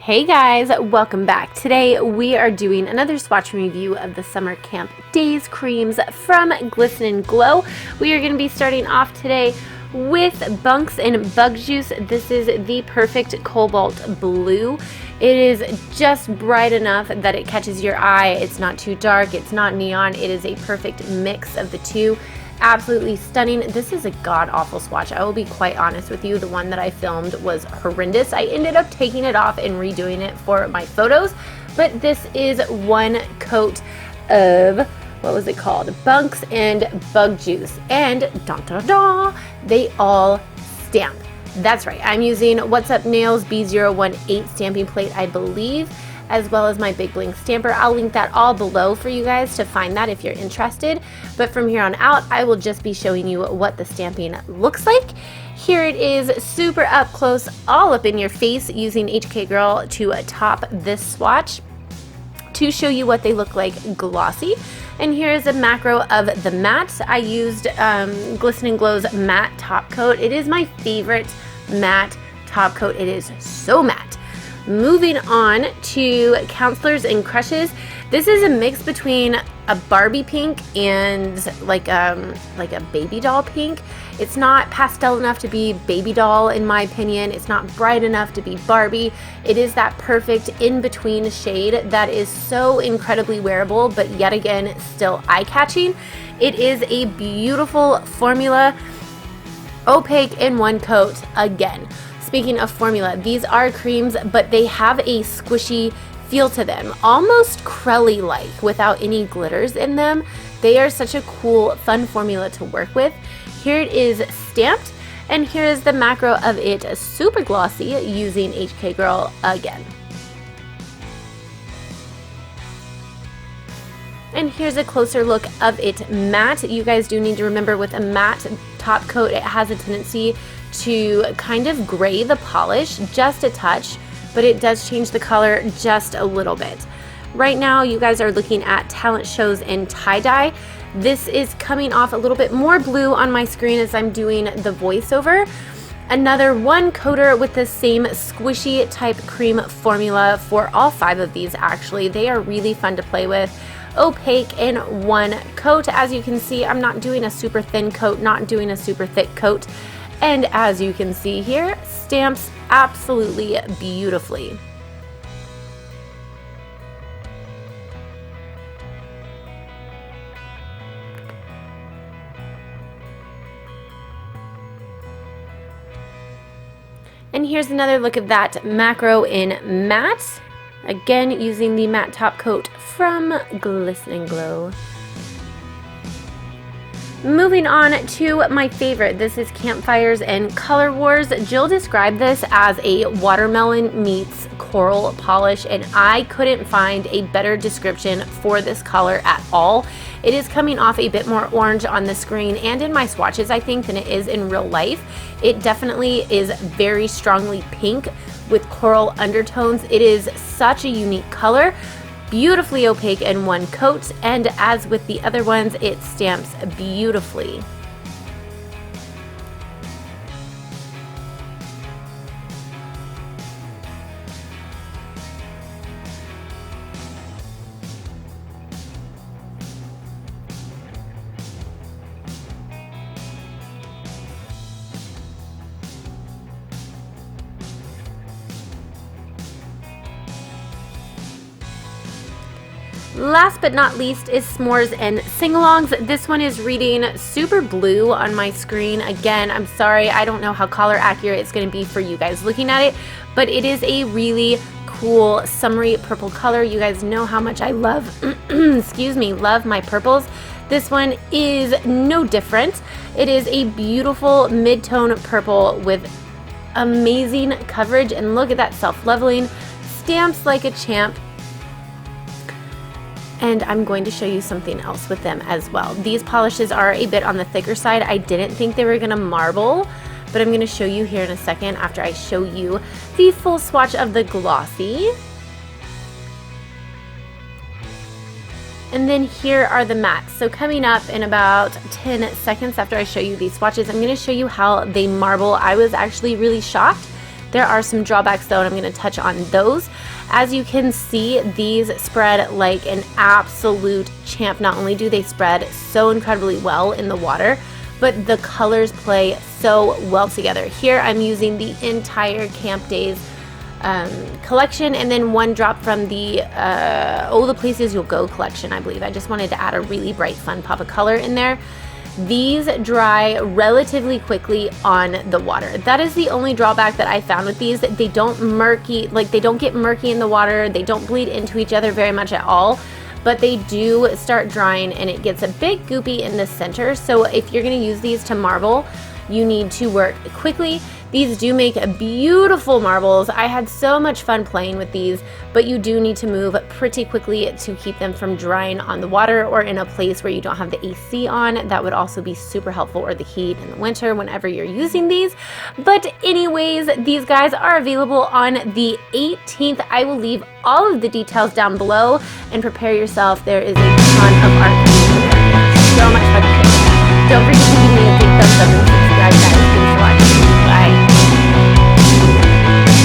Hey guys, welcome back. Today we are doing another swatch review of the summer camp Daze creams from Glisten&Glow. We are going to be starting off today with Bunks and Bug Juice. This is the perfect cobalt blue. It is just bright enough that it catches your eye. It's not too dark, it's not neon. It is a perfect mix of the two. Absolutely stunning. This is a god-awful swatch. I will be quite honest with you. The one that I filmed was horrendous. I ended up taking it off and redoing it for my photos, but this is one coat of, what was it called? Bunks and Bug Juice. And dun, dun, dun, they all stamp. That's right. I'm using SAMHNAILS B018 stamping plate, I believe, as well as my Big Bling stamper. I'll link that all below for you guys to find that if you're interested. But from here on out, I will just be showing you what the stamping looks like. Here it is, super up close, all up in your face, using HK Girl to top this swatch to show you what they look like glossy. And here is a macro of the matte. I used Glisten&Glow's matte top coat. It is my favorite matte top coat. It is so matte. Moving on to Counselors and Crushes. This is a mix between a Barbie pink and like a baby doll pink. It's not pastel enough to be baby doll in my opinion. It's not bright enough to be Barbie. It is that perfect in-between shade that is so incredibly wearable, but yet again still eye-catching. It is a beautiful formula, opaque in one coat again. Speaking of formula, these are creams, but they have a squishy feel to them, almost Crelly-like without any glitters in them. They are such a cool, fun formula to work with. Here it is stamped, and here is the macro of it, super glossy, using HK Girl again. And here's a closer look of it matte. You guys do need to remember with a matte top coat, it has a tendency to kind of gray the polish just a touch, but it does change the color just a little bit. Right now you guys are looking at Talent Shows in tie-dye. This is coming off a little bit more blue on my screen as I'm doing the voiceover. Another one coater with the same squishy type cream formula for all 5 of these actually. They are really fun to play with. Opaque in one coat. As you can see, I'm not doing a super thin coat, not doing a super thick coat. And as you can see here, stamps absolutely beautifully. And here's another look of that macro in matte. Again, using the matte top coat from Glisten&Glow. Moving on to my favorite, this is Campfires and Color Wars. Jill described this as a watermelon meets coral polish, and I couldn't find a better description for this color at all. It is coming off a bit more orange on the screen and in my swatches, I think, than it is in real life. It definitely is very strongly pink with coral undertones. It is such a unique color. Beautifully opaque in one coat, and as with the other ones, it stamps beautifully. Last but not least is S'mores and Singalongs. This one is reading super blue on my screen. Again, I'm sorry, I don't know how color accurate it's going to be for you guys looking at it, but it is a really cool summery purple color. You guys know how much I love, excuse me, love my purples. This one is no different. It is a beautiful mid-tone purple with amazing coverage, and look at that self-leveling. Stamps like a champ. And I'm going to show you something else with them as well. These polishes are a bit on the thicker side. I didn't think they were gonna marble, but I'm gonna show you here in a second after I show you the full swatch of the glossy. And then here are the mattes. So coming up in about 10 seconds after I show you these swatches, I'm gonna show you how they marble. I was actually really shocked There are some drawbacks though, and I'm going to touch on those. As you can see, these spread like an absolute champ. Not only do they spread so incredibly well in the water, but the colors play so well together. Here I'm using the entire Camp Daze collection, and then one drop from the the Places You'll Go collection, I believe. I just wanted to add a really bright, fun pop of color in there. These dry relatively quickly on the water. That is the only drawback that I found with these. They don't they don't get murky in the water. They don't bleed into each other very much at all, but they do start drying and it gets a bit goopy in the center. So if you're going to use these to marble, you need to work quickly. These do make beautiful marbles. I had so much fun playing with these, but you do need to move pretty quickly to keep them from drying on the water or in a place where you don't have the AC on. That would also be super helpful, or the heat in the winter whenever you're using these. But anyways, these guys are available on the 18th. I will leave all of the details down below, and prepare yourself. There is a ton of art.